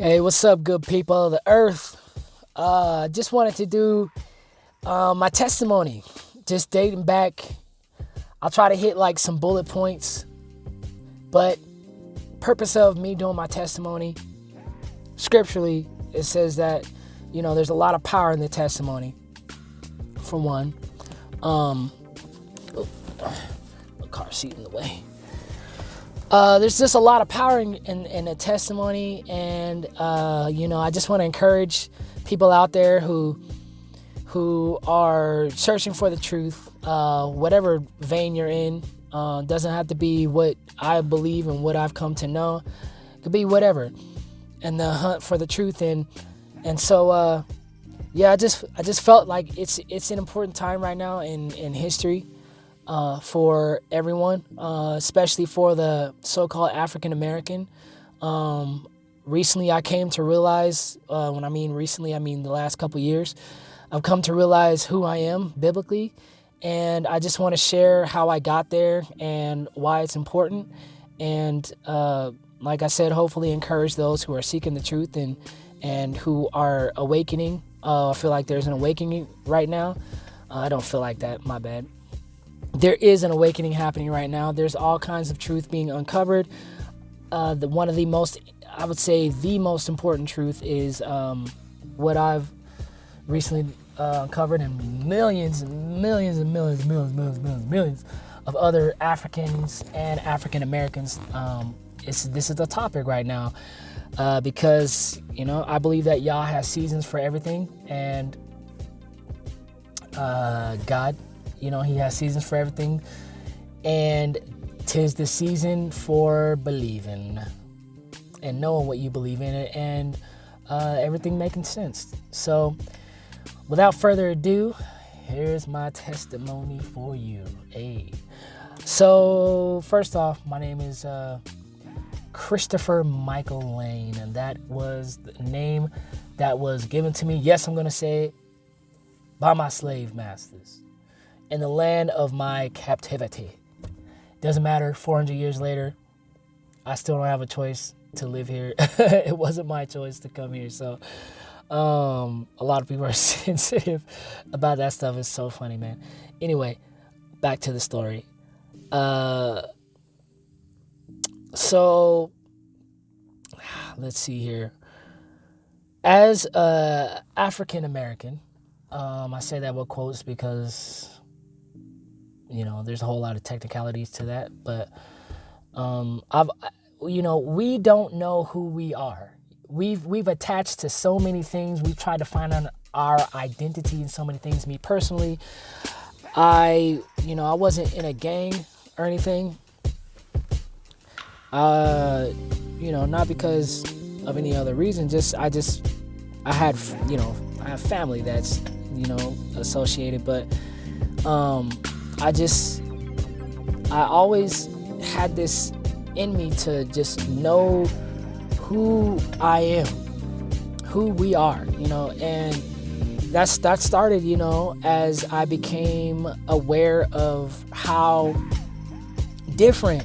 Hey, what's up, good people of the earth? Just wanted to do my testimony, just dating back. I'll try to hit like some bullet points, but purpose of me doing my testimony, scripturally, it says that, there's a lot of power in the testimony, for one. A car seat in the way. There's just a lot of power in a testimony, and I just want to encourage people out there who are searching for the truth, whatever vein you're in. Doesn't have to be what I believe and what I've come to know. It could be whatever, and the hunt for the truth. And so I just felt like it's an important time right now in history. For everyone, especially for the so-called African American. Recently, I came to realize, when I mean recently, I mean the last couple years, I've come to realize who I am biblically, and I just want to share how I got there and why it's important. And like I said, hopefully encourage those who are seeking the truth and who are awakening. I feel like there's an awakening right now. I don't feel like that, my bad. There is an awakening happening right now. There's all kinds of truth being uncovered. One of the most, I would say, the most important truth is what I've recently uncovered, and millions and millions and millions of other Africans and African Americans. This is the topic right now because I believe that Yah has seasons for everything, and God. He has seasons for everything, and 'tis the season for believing and knowing what you believe in it, and everything making sense. So, without further ado, here's my testimony for you. Hey, so first off, my name is Christopher Michael Lane, and that was the name that was given to me. Yes, I'm gonna say it, by my slave masters in the land of my captivity. Doesn't matter, 400 years later, I still don't have a choice to live here. It wasn't my choice to come here. So a lot of people are sensitive about that stuff. It's so funny, man. Anyway, back to the story. So let's see here. As a African American, I say that with quotes because there's a whole lot of technicalities to that, but we don't know who we are. We've attached to so many things. We've tried to find out our identity in so many things. Me personally, I wasn't in a gang or anything. Not because of any other reason. I have family that's associated, but I always had this in me to just know who I am, who we are, and that started, as I became aware of how different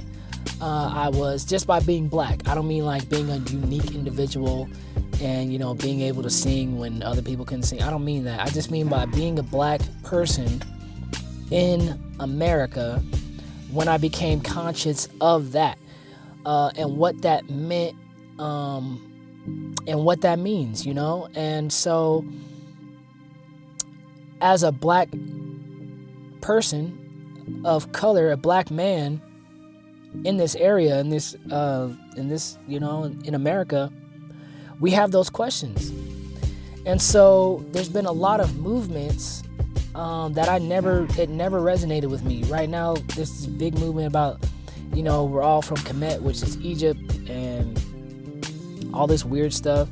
I was just by being black. I don't mean like being a unique individual and, being able to sing when other people couldn't sing. I don't mean that. I just mean by being a black person in America, when I became conscious of that, and what that meant, and what that means, and so as a black person of color, a black man in this area, in America, we have those questions. And so there's been a lot of movements that it never resonated with me. Right now, there's this big movement about, we're all from Kemet, which is Egypt, and all this weird stuff.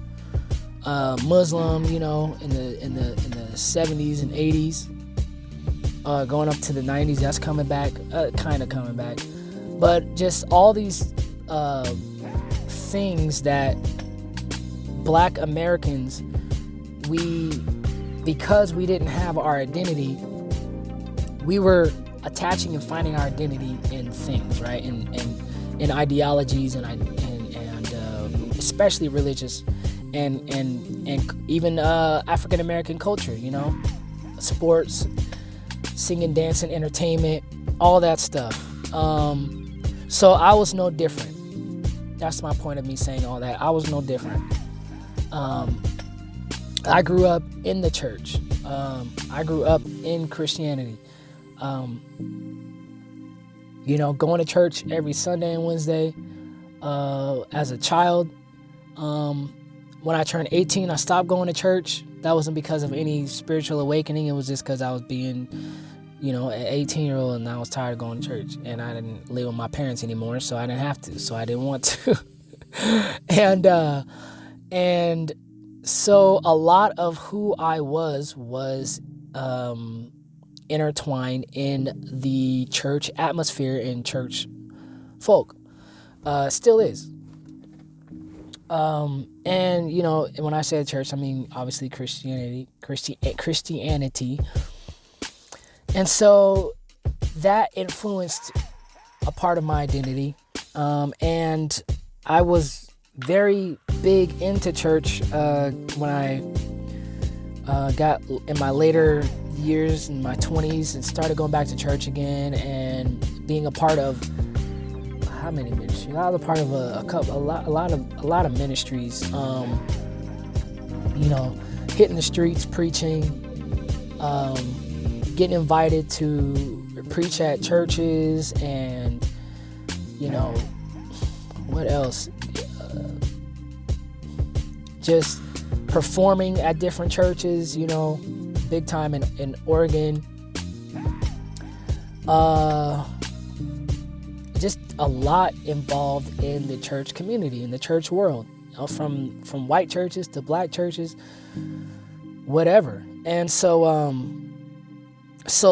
Muslim, in the 70s and 80s, going up to the 90s, that's coming back, kind of coming back. But just all these things that black Americans, because we didn't have our identity, we were attaching and finding our identity in things, right? In ideologies and especially religious and even African American culture, sports, singing, dancing, entertainment, all that stuff. So I was no different. That's my point of me saying all that. I was no different. I grew up in the church. I grew up in Christianity. Going to church every Sunday and Wednesday. As a child, when I turned 18, I stopped going to church. That wasn't because of any spiritual awakening. It was just because I was being, an 18-year-old, and I was tired of going to church. And I didn't live with my parents anymore, so I didn't have to. So I didn't want to. And so a lot of who I was intertwined in the church atmosphere and church folk. Still is. And when I say church, I mean obviously Christianity. And so that influenced a part of my identity. And I was very big into church when I got in my later years, in my 20s, and started going back to church again and being a part of how many ministries? I was a part of a lot of ministries. Hitting the streets, preaching, getting invited to preach at churches, and what else? Just performing at different churches, big time in Oregon. Just a lot involved in the church community, in the church world, from white churches to black churches, whatever. And so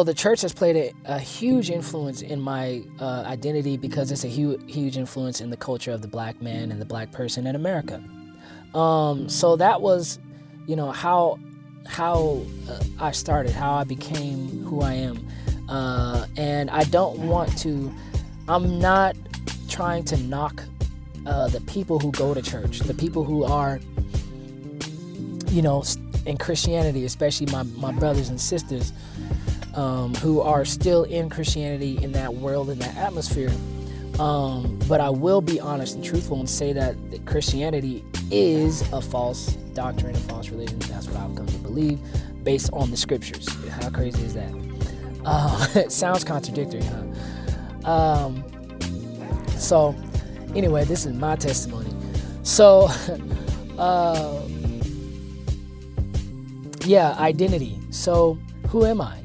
the church has played a huge influence in my identity, because it's a huge influence in the culture of the black man and the black person in America. So that was, how I started, how I became who I am. And I'm not trying to knock the people who go to church, the people who are, in Christianity, especially my brothers and sisters, who are still in Christianity, in that world, in that atmosphere. But I will be honest and truthful and say that Christianity is a false doctrine, a false religion. That's what I've come to believe based on the scriptures. How crazy is that? It sounds contradictory, huh? So anyway, this is my testimony. So, identity. So who am I?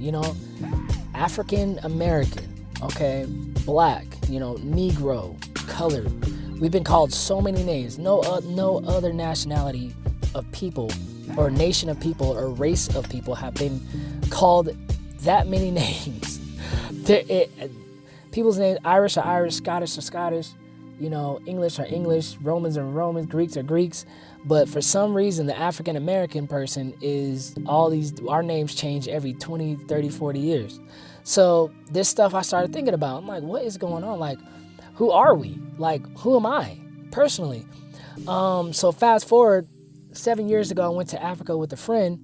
African American, okay, black, Negro, colored. We've been called so many names. No other nationality of people, or nation of people, or race of people have been called that many names. People's names, Irish are Irish, Scottish are Scottish, English are English, Romans are Romans, Greeks are Greeks. But for some reason, the African American person is our names change every 20, 30, 40 years. So this stuff I started thinking about. I'm like, what is going on? Like, who are we? Like, who am I personally? So fast forward 7 years ago, I went to Africa with a friend.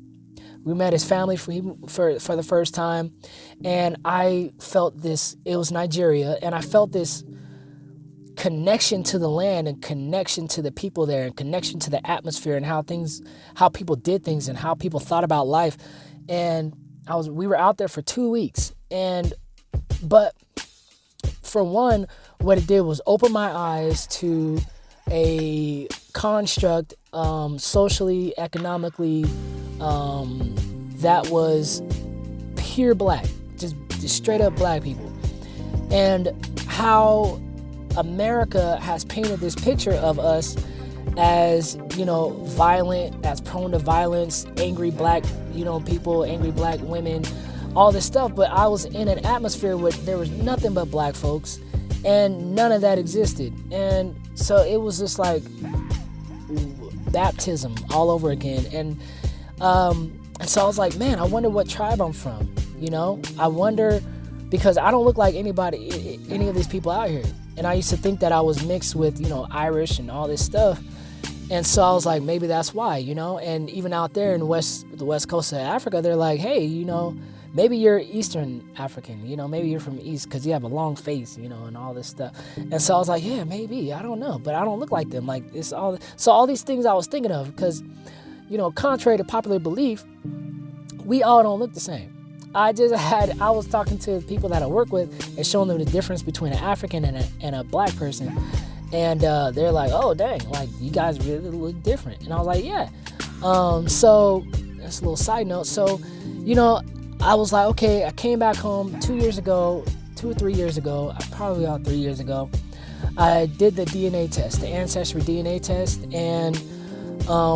We met his family for the first time. And I felt this, it was Nigeria. And I felt this connection to the land, and connection to the people there, and connection to the atmosphere, and how people did things, and how people thought about life. And we were out there for 2 weeks. But for one, what it did was open my eyes to a construct, socially, economically, that was pure black, just straight up black people. And how America has painted this picture of us as, violent, as prone to violence, angry black, people, angry black women, all this stuff. But I was in an atmosphere where there was nothing but black folks, and none of that existed. And so it was just like baptism all over again. And so I was like, man, I wonder what tribe I'm from. I wonder, because I don't look like any of these people out here. And I used to think that I was mixed with, Irish and all this stuff. And so I was like, maybe that's why, and even out there in the west coast of Africa, they're like, hey, maybe you're Eastern African, maybe you're from East because you have a long face, and all this stuff. And so I was like, yeah, maybe, I don't know, but I don't look like them. Like, it's all these things I was thinking of because, contrary to popular belief, we all don't look the same. I was talking to people that I work with and showing them the difference between an African and a black person. And they're like, oh, dang, like, you guys really look different. And I was like, yeah. So that's a little side note. So, I was like, okay, I came back home 2 or 3 years ago, probably about 3 years ago. I did the DNA test, the ancestry DNA test, and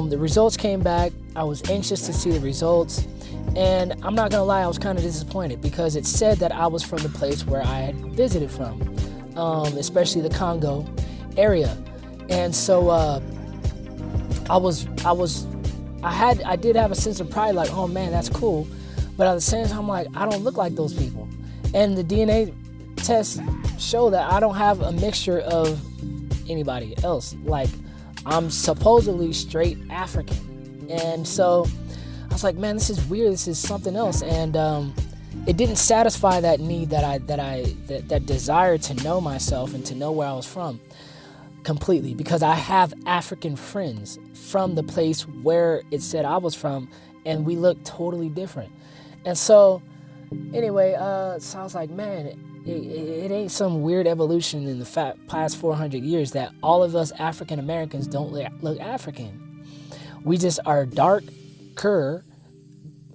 the results came back. I was anxious to see the results. And I'm not going to lie, I was kind of disappointed because it said that I was from the place where I had visited from, especially the Congo area. And so I did have a sense of pride, like, oh man, that's cool. But at the same time, I'm like, I don't look like those people. And the DNA tests show that I don't have a mixture of anybody else. Like, I'm supposedly straight African. And so I was like, man, this is weird. This is something else. And it didn't satisfy that need, that desire to know myself and to know where I was from completely, because I have African friends from the place where it said I was from, and we look totally different. And so anyway, so I was like, man, it ain't some weird evolution in the past 400 years that all of us African Americans don't look African. We just are darker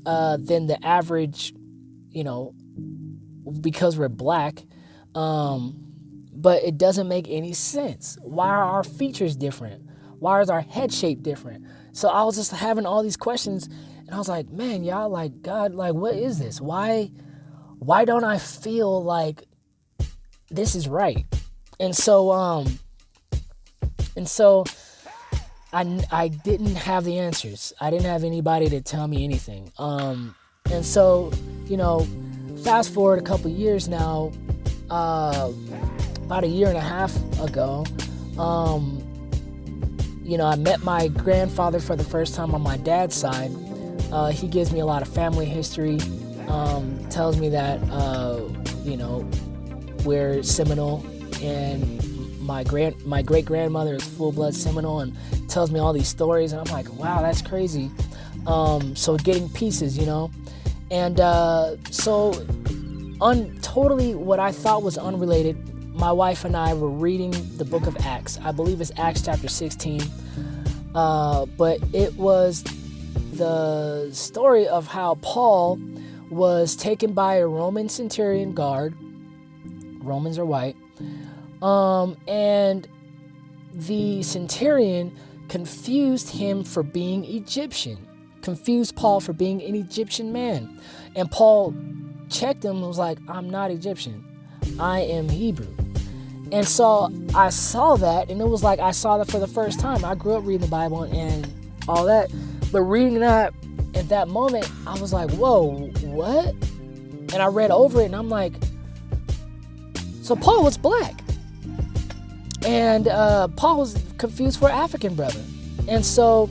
than the average, because we're black. But it doesn't make any sense. Why are our features different? Why is our head shape different? So I was just having all these questions, and I was like, man, y'all, like, God, like, what is this? Why don't I feel like this is right? And so I didn't have the answers. I didn't have anybody to tell me anything. And so, fast forward a couple years now, about a year and a half ago, I met my grandfather for the first time on my dad's side. He gives me a lot of family history, tells me that, we're Seminole, and my great-grandmother is full-blood Seminole, and tells me all these stories, and I'm like, wow, that's crazy. So getting pieces, and totally what I thought was unrelated, my wife and I were reading the book of Acts. I believe it's Acts chapter 16. But it was the story of how Paul was taken by a Roman centurion guard. Romans are white. And the centurion confused him for being Egyptian. Confused Paul for being an Egyptian man. And Paul checked him and was like, I'm not Egyptian. I am Hebrew. And so I saw that, and it was like I saw that for the first time. I grew up reading the Bible and all that, but reading that at that moment, I was like, whoa, what? And I read over it, and I'm like, so Paul was black. And Paul was confused for African brother. And so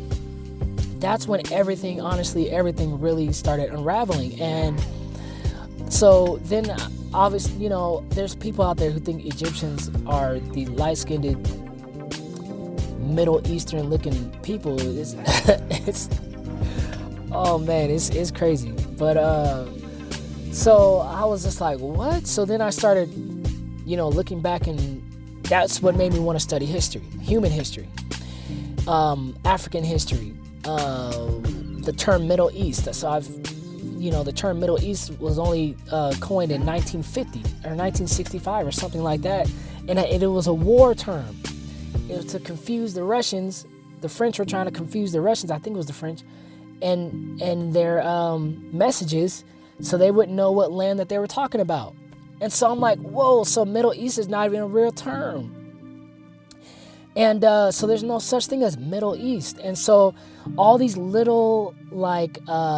that's when everything really started unraveling. And so then, obviously, there's people out there who think Egyptians are the light-skinned, Middle Eastern-looking people. It's oh man, it's crazy. But so I was just like, what? So then I started, looking back, and that's what made me want to study history, human history, African history, the term Middle East. So the term Middle East was only coined in 1950 or 1965 or something like that. And it was a war term. It was to confuse the Russians. The French were trying to confuse the Russians. I think it was the French. And their messages, so they wouldn't know what land that they were talking about. And so I'm like, whoa, so Middle East is not even a real term. And so there's no such thing as Middle East. And so all these little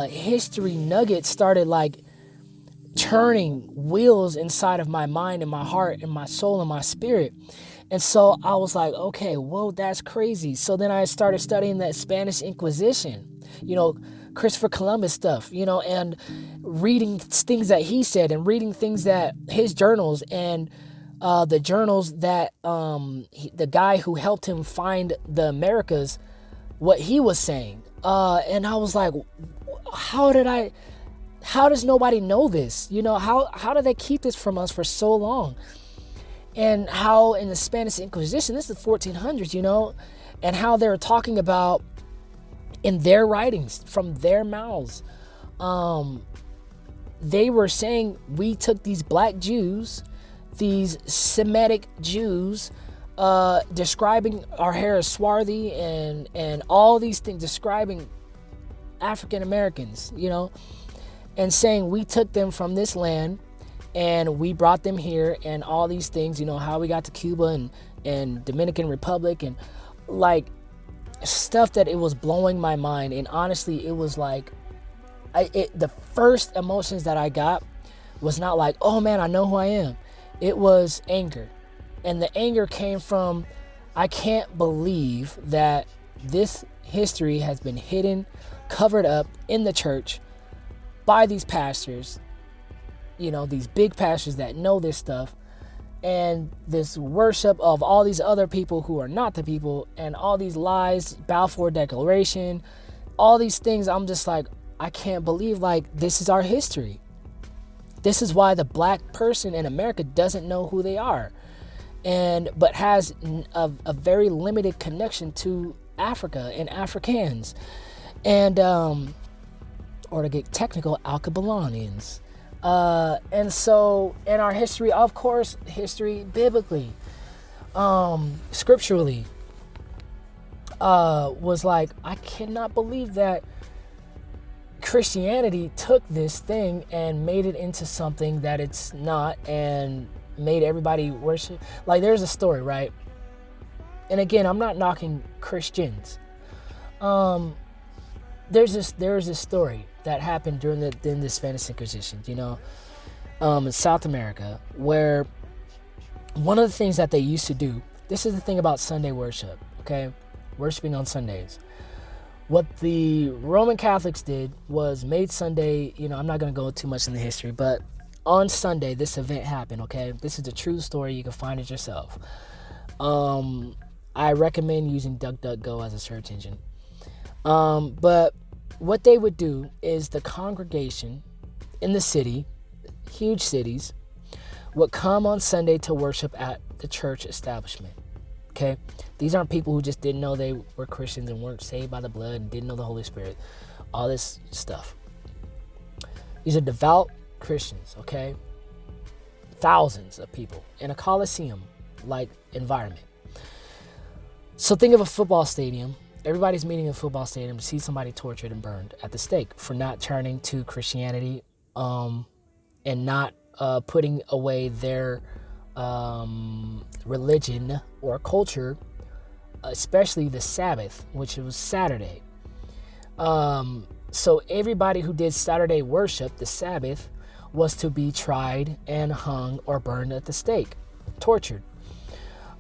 history nuggets started turning wheels inside of my mind and my heart and my soul and my spirit. And so I was like, okay, whoa, that's crazy. So then I started studying that Spanish Inquisition, Christopher Columbus stuff, and reading things that he said and reading things that his journals and the journals that the guy who helped him find the Americas, what he was saying. And I was like, how does nobody know this? How did they keep this from us for so long? And how in the Spanish Inquisition, this is the 1400s, and how they were talking about in their writings from their mouths. They were saying we took these black Jews, these Semitic Jews, describing our hair as swarthy and all these things, describing African Americans, and saying we took them from this land and we brought them here and all these things, how we got to Cuba and Dominican Republic and like stuff that it was blowing my mind. And honestly, it was like, the first emotions that I got was not like, oh man, I know who I am. It was anger. And the anger came from, I can't believe that this history has been hidden, covered up in the church by these pastors, these big pastors that know this stuff, and this worship of all these other people who are not the people, and all these lies, Balfour Declaration, all these things. I'm just like, I can't believe this is our history. This is why the black person in America doesn't know who they are, but has a very limited connection to Africa and Africans, and or to get technical, Alkebalanians. And so in our history, of course, history biblically, scripturally, was like, I cannot believe that Christianity took this thing and made it into something that it's not, and made everybody worship. Like, there's a story, right? And again, I'm not knocking Christians. There's this story that happened during the Spanish Inquisition, in South America, where one of the things that they used to do, this is the thing about Sunday worship, okay? Worshiping on Sundays. What the Roman Catholics did was made Sunday, I'm not going to go too much in the history, but on Sunday, this event happened, okay? This is a true story. You can find it yourself. I recommend using DuckDuckGo as a search engine. But what they would do is the congregation in the city, huge cities, would come on Sunday to worship at the church establishment. Okay? These aren't people who just didn't know they were Christians and weren't saved by the blood and didn't know the Holy Spirit. All this stuff. These are devout Christians, okay? Thousands of people in a Coliseum-like environment. So think of a football stadium. Everybody's meeting in a football stadium to see somebody tortured and burned at the stake for not turning to Christianity, and not putting away their religion or culture, especially the Sabbath, which was Saturday. So everybody who did Saturday worship, the Sabbath, was to be tried and hung or burned at the stake, tortured,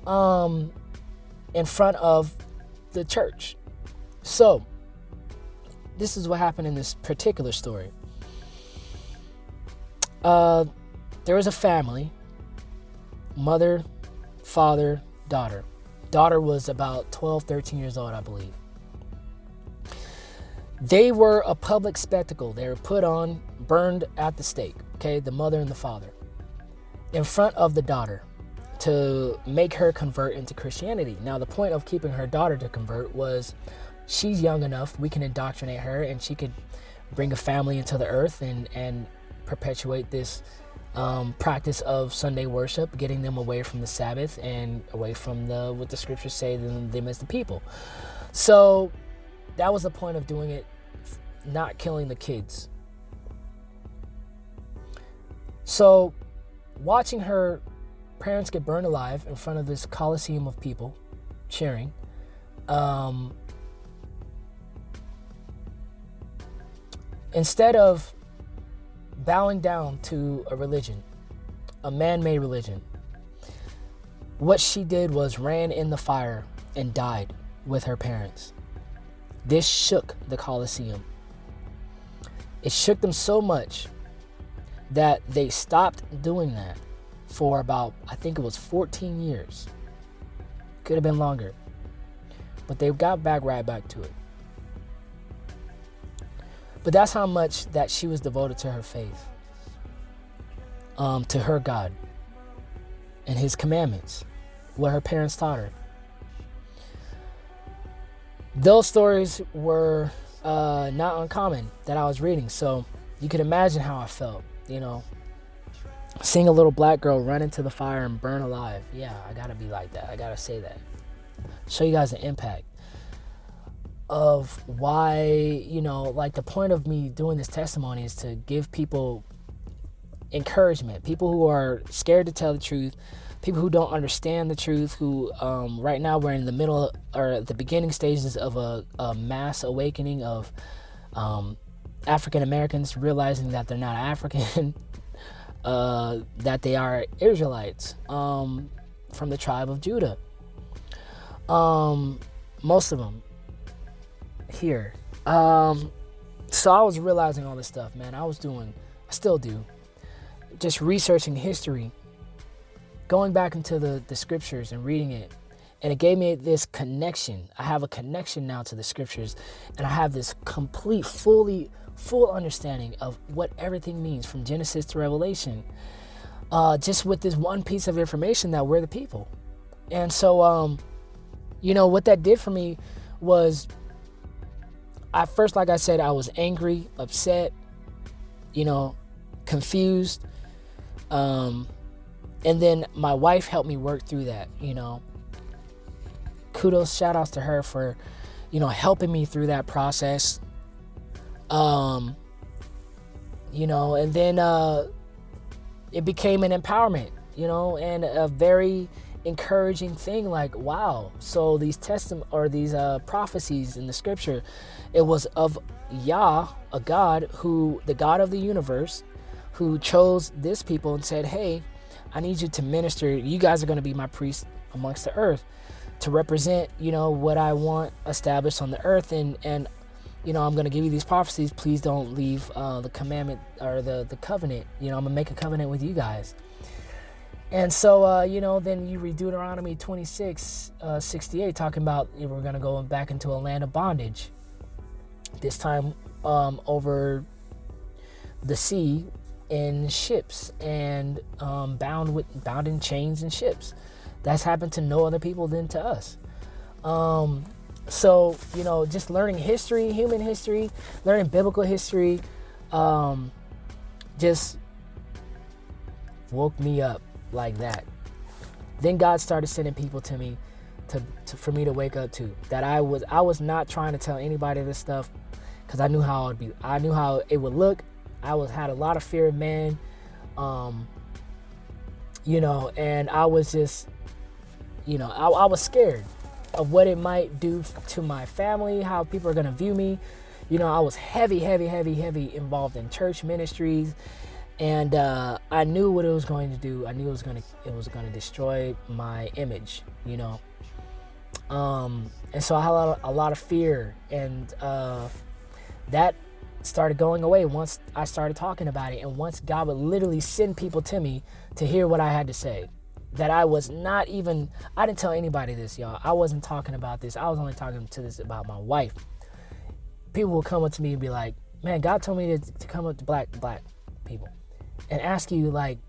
in front of the church. So this is what happened in this particular story. There was a family, mother, father, daughter. Daughter was about 12, 13 years old, I believe. They were a public spectacle. They were put on, burned at the stake, okay, the mother and the father, in front of the daughter to make her convert into Christianity. Now, the point of keeping her daughter to convert was she's young enough, we can indoctrinate her and she could bring a family into the earth and perpetuate this practice of Sunday worship, getting them away from the Sabbath and away from what the scriptures say them as the people. So that was the point of doing it, not killing the kids. So watching her parents get burned alive in front of this coliseum of people cheering, instead of bowing down to a religion, a man-made religion, What she did was ran in the fire and died with her parents. This shook the Colosseum. It shook them so much that they stopped doing that for about, I think it was 14 years. Could have been longer. But they got right back to it. But that's how much that she was devoted to her faith, to her God and his commandments, what her parents taught her. Those stories were not uncommon that I was reading, so you could imagine how I felt, seeing a little black girl run into the fire and burn alive. Yeah, I gotta be like that. I gotta say that. Show you guys the impact of why, like the point of me doing this testimony is to give people encouragement, people who are scared to tell the truth, people who don't understand the truth, who right now we're in the middle or the beginning stages of a mass awakening of African Americans realizing that they're not African, that they are Israelites from the tribe of Judah. Most of them here. So I was realizing all this stuff, man. I still do, just researching history, going back into the scriptures and reading it. And it gave me this connection. I have a connection now to the scriptures, and I have this complete, full understanding of what everything means from Genesis to Revelation. Just with this one piece of information that we're the people. And so, what that did for me was, at first, like I said, I was angry, upset, confused. And then my wife helped me work through that, Kudos, shout outs to her for, helping me through that process. And then it became an empowerment, and a very encouraging thing. Like, wow, so these these prophecies in the scripture, it was of Yah, a God the God of the universe, who chose this people and said, hey, I need you to minister. You guys are going to be my priests amongst the earth to represent, what I want established on the earth. And I'm going to give you these prophecies. Please don't leave the commandment or the covenant. I'm going to make a covenant with you guys. And so, then you read Deuteronomy 26:68, talking about we're going to go back into a land of bondage. This time over the sea in ships and bound in chains and ships. That's happened to no other people than to us. So, just learning history, human history, learning biblical history, just woke me up like that. Then God started sending people to me for me to wake up to. That I was not trying to tell anybody this stuff because I knew how it would be. I knew how it would look. Had a lot of fear of man, and I was just, I was scared of what it might do to my family, how people are going to view me. I was heavy involved in church ministries, and I knew what it was going to do. I knew it was going to destroy my image, and so I had a lot of fear, and that started going away once I started talking about it, and once God would literally send people to me to hear what I had to say. That I didn't tell anybody this, y'all. I wasn't talking about this. I was only talking to this about my wife. People will come up to me and be like, man, God told me to come up to black people and ask you like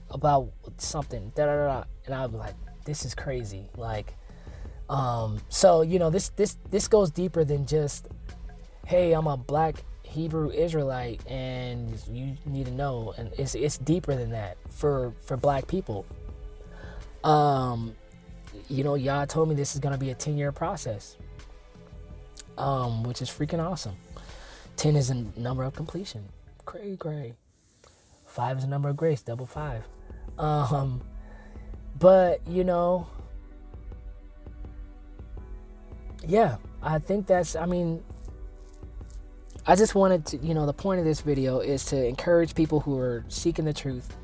about something, and I'll be like, this is crazy. Like, so this goes deeper than just, hey, I'm a black Hebrew Israelite and you need to know. And it's deeper than that for black people. Yah told me this is going to be a 10-year process, which is freaking awesome. 10 is a number of completion. Cray. 5 is a number of grace, double 5. But, yeah, I think I just wanted to, the point of this video is to encourage people who are seeking the truth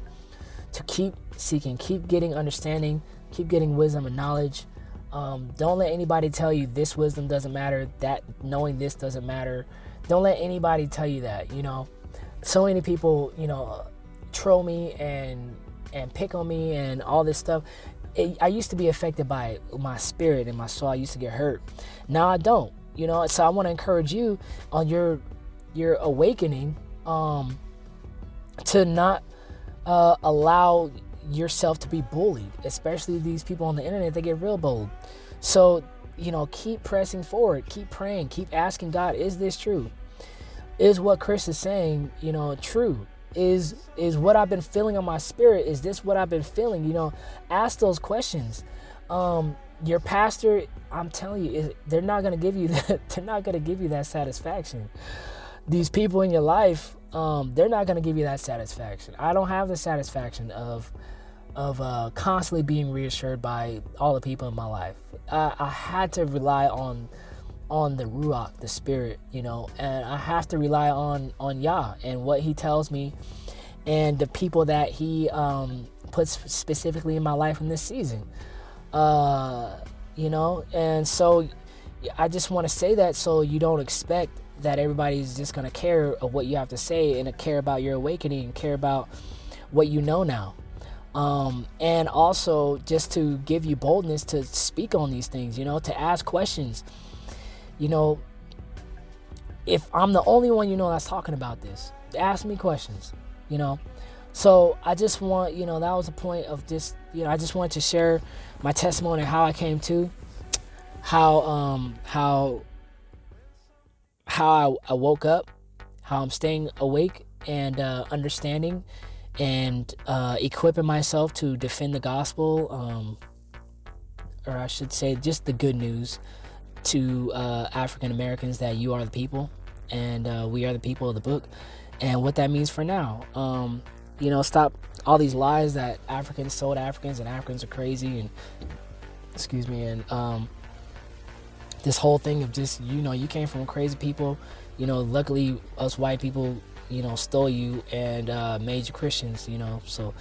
to keep seeking, keep getting understanding, Keep getting wisdom and knowledge. Don't let anybody tell you this wisdom doesn't matter, that knowing this doesn't matter. Don't let anybody tell you that, you know. So many people, you know, troll me and pick on me and all this stuff. I used to be affected by my spirit and my soul. I used to get hurt. Now I don't, you know. So I want to encourage you on your awakening, to not allow yourself to be bullied, especially these people on the internet. They get real bold. So, you know, keep pressing forward, keep praying, keep asking God, is this true? Is what Chris is saying, you know, true? Is what I've been feeling on my spirit, is this what I've been feeling? You know, ask those questions. Your pastor, I'm telling you, they're not going to give you that. They're not going to give you that satisfaction. These people in your life, they're not going to give you that satisfaction. I don't have the satisfaction of constantly being reassured by all the people in my life. I had to rely on the Ruach, the Spirit, you know, and I have to rely on Yah and what He tells me, and the people that He puts specifically in my life in this season, you know. And so I just want to say that, so you don't expect that everybody's just going to care of what you have to say and care about your awakening and care about what you know now. And also just to give you boldness to speak on these things, you know, to ask questions. You know, if I'm the only one, you know, that's talking about this, ask me questions, you know. So I just want, you know, that was the point of this, you know, I just wanted to share my testimony, how I came to, how I woke up, how I'm staying awake and understanding and equipping myself to defend the gospel, or I should say just the good news to African Americans, that you are the people and we are the people of the book, and what that means for now. You know, stop all these lies that Africans sold Africans and Africans are crazy and this whole thing of just, you know, you came from crazy people, you know, luckily us white people, you know, stole you and made you Christians, you know, so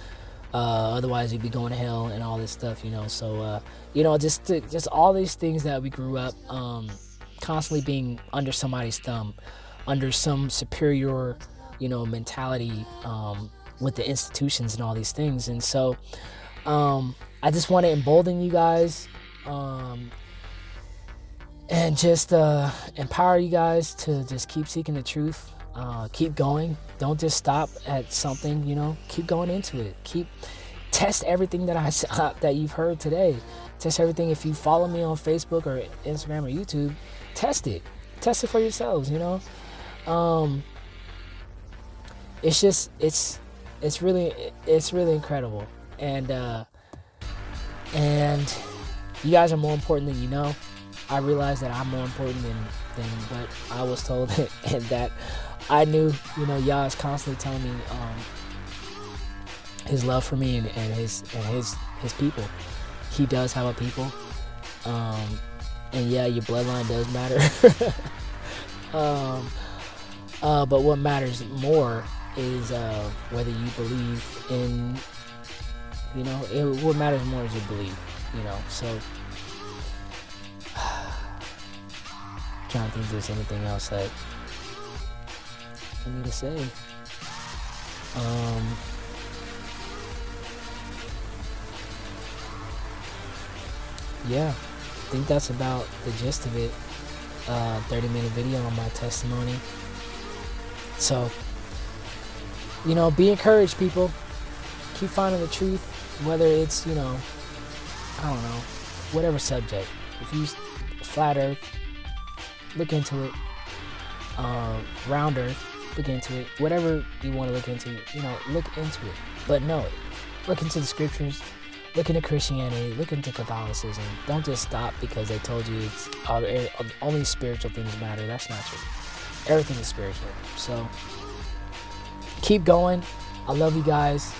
otherwise you'd be going to hell and all this stuff, you know. So you know, just all these things that we grew up constantly being under somebody's thumb, under some superior, you know, mentality with the institutions and all these things. And so I just want to embolden you guys and just empower you guys to just keep seeking the truth. Keep going. Don't just stop at something, you know. Keep going into it. Test everything that you've heard today. Test everything. If you follow me on Facebook or Instagram or YouTube, test it for yourselves, you know. It's really incredible, and you guys are more important than you know. I realize that I'm more important than but I was told and that I knew, you know. Yah is constantly telling me His love for me and his people. He does have a people, and yeah, your bloodline does matter. But what matters more is whether you believe in, you know, what matters more is your belief, you know. So trying to think if there's anything else that I need to say. Yeah, I think that's about the gist of it. 30-minute video on my testimony. So, you know, be encouraged, people. Keep finding the truth, whether it's, you know, I don't know, whatever subject. If you flat earth, look into it. Round earth, look into it. Whatever you want to look into, you know, look into it. But know it. Look into the scriptures. Look into Christianity. Look into Catholicism. Don't just stop because they told you it's only spiritual things matter. That's not true. Everything is spiritual. So keep going. I love you guys.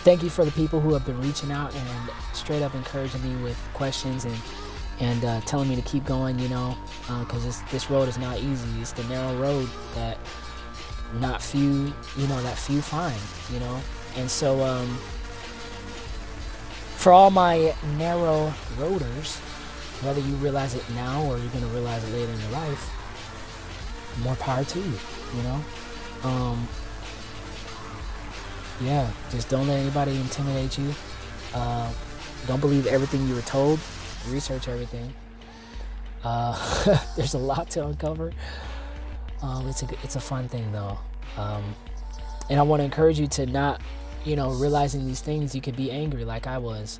Thank you for the people who have been reaching out and straight up encouraging me with questions and telling me to keep going, you know, because this road is not easy. It's the narrow road that few find, you know. And so for all my narrow roaders, whether you realize it now or you're going to realize it later in your life, more power to you, you know? Yeah, just don't let anybody intimidate you. Don't believe everything you were told. Research everything. There's a lot to uncover. It's a fun thing though. And I want to encourage you to not, realizing these things, you could be angry like I was.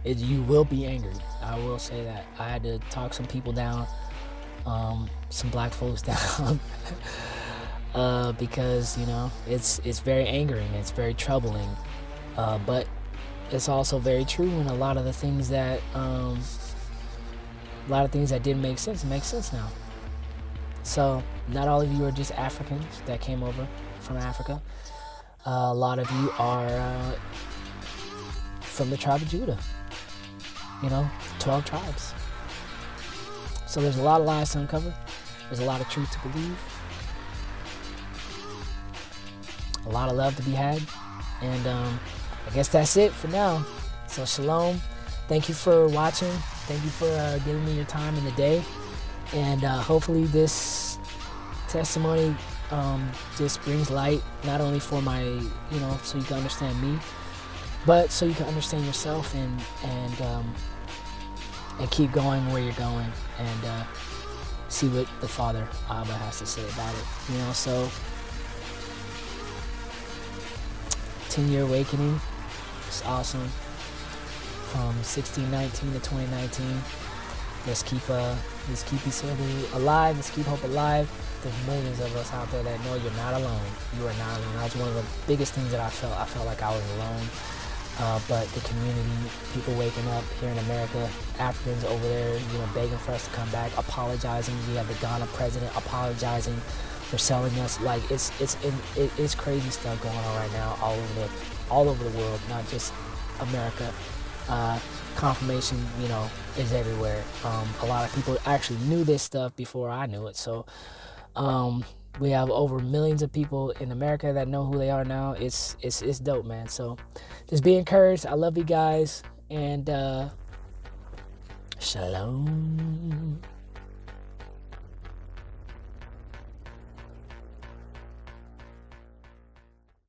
You will be angry. I will say that. I had to talk some people down, some black folks down, because, it's very angering. It's very troubling. But it's also very true, and a lot of the things that, didn't make sense make sense now. So not all of you are just Africans that came over from Africa. A lot of you are from the tribe of Judah. 12 tribes. So there's a lot of lies to uncover. There's a lot of truth to believe. A lot of love to be had. And I guess that's it for now. So shalom. Thank you for watching. Thank you for giving me your time in the day. And hopefully this testimony just brings light, not only for my, so you can understand me, but so you can understand yourself and keep going where you're going, and see what the Father Abba has to say about it. So 10-year awakening. It's awesome. From 1619 to 2019. Let's keep each other alive. Let's keep hope alive. There's millions of us out there that know you're not alone. You are not alone. That's one of the biggest things that I felt. I felt like I was alone. But the community, people waking up here in America, Africans over there, begging for us to come back, apologizing. We have the Ghana president apologizing for selling us. Like it's crazy stuff going on right now all over the world, not just America. Confirmation, is everywhere. A lot of people actually knew this stuff before I knew it. So we have over millions of people in America that know who they are now. It's dope, man. So just be encouraged. I love you guys, and shalom.